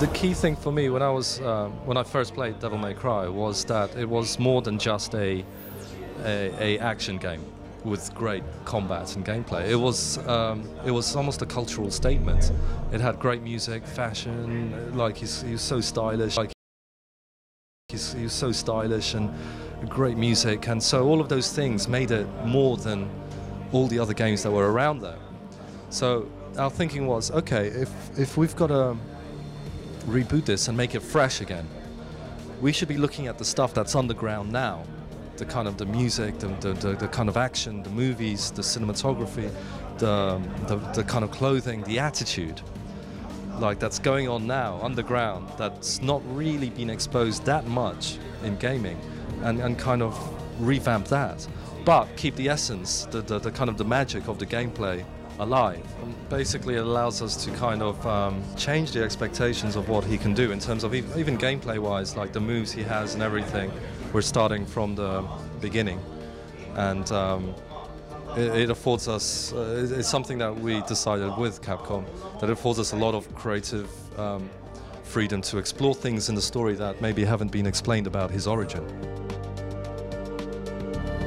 The key thing for me when I first played Devil May Cry was that it was more than just a action game with great combat and gameplay. It was almost a cultural statement. It had great music, fashion, like he was so stylish, he was so stylish, and great music, and so all of those things made it more than all the other games that were around there. So our thinking was, okay, if we've got to reboot this and make it fresh again, we should be looking at the stuff that's underground now. The kind of the music, the kind of action, the movies, the cinematography, the kind of clothing, the attitude, like that's going on now underground, that's not really been exposed that much in gaming, and kind of revamp that, but keep the essence, the kind of the magic of the gameplay alive. And basically it allows us to kind of change the expectations of what he can do in terms of even gameplay wise, like the moves he has and everything. We're starting from the beginning, and it affords us, it's something that we decided with Capcom, that it affords us a lot of creative freedom to explore things in the story that maybe haven't been explained about his origin.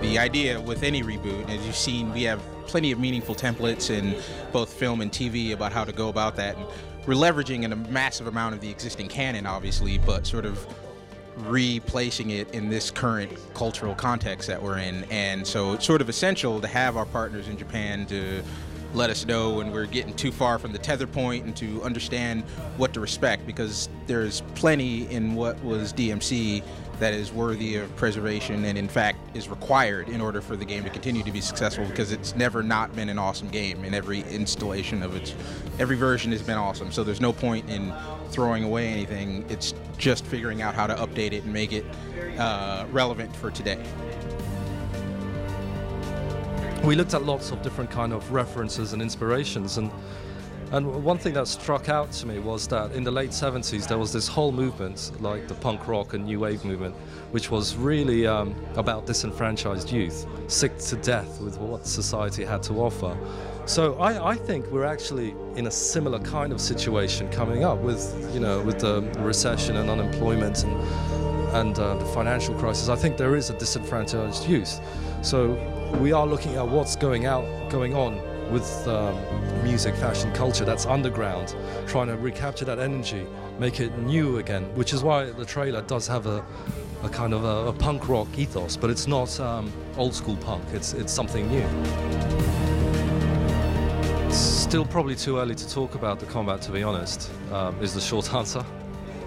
The idea with any reboot, as you've seen, we have plenty of meaningful templates in both film and TV about how to go about that. And we're leveraging a massive amount of the existing canon, obviously, but sort of replacing it in this current cultural context that we're in. And so it's sort of essential to have our partners in Japan to let us know when we're getting too far from the tether point and to understand what to respect, because there's plenty in what was DmC that is worthy of preservation and in fact is required in order for the game to continue to be successful, because it's never not been an awesome game, and every installation of every version has been awesome. So there's no point in throwing away anything. It's just figuring out how to update it and make it relevant for today. We looked at lots of different kind of references and inspirations, and one thing that struck out to me was that in the late 70s there was this whole movement, like the punk rock and new wave movement, which was really about disenfranchised youth, sick to death with what society had to offer. So I think we're actually in a similar kind of situation coming up with the recession and unemployment and the financial crisis. I think there is a disenfranchised youth. So we are looking at what's going on with music, fashion, culture that's underground, trying to recapture that energy, make it new again, which is why the trailer does have a kind of a punk rock ethos, but it's not old school punk, it's something new. It's still probably too early to talk about the combat, to be honest, is the short answer.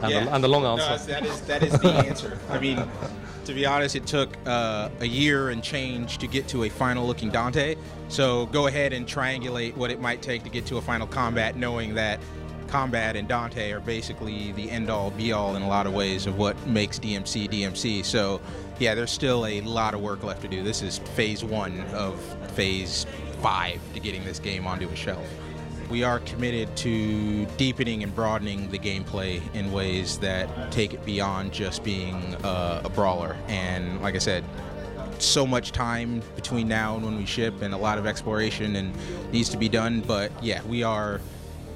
And the long answer. No, that is the answer. I mean, to be honest, it took a year and change to get to a final-looking Dante. So go ahead and triangulate what it might take to get to a final combat, knowing that combat and Dante are basically the end-all, be-all in a lot of ways of what makes DmC DmC. So yeah, there's still a lot of work left to do. This is phase 1 of phase 5 to getting this game onto a shelf. We are committed to deepening and broadening the gameplay in ways that take it beyond just being a brawler. And like I said, so much time between now and when we ship, and a lot of exploration and needs to be done. But yeah, we are,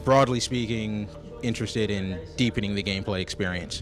broadly speaking, interested in deepening the gameplay experience.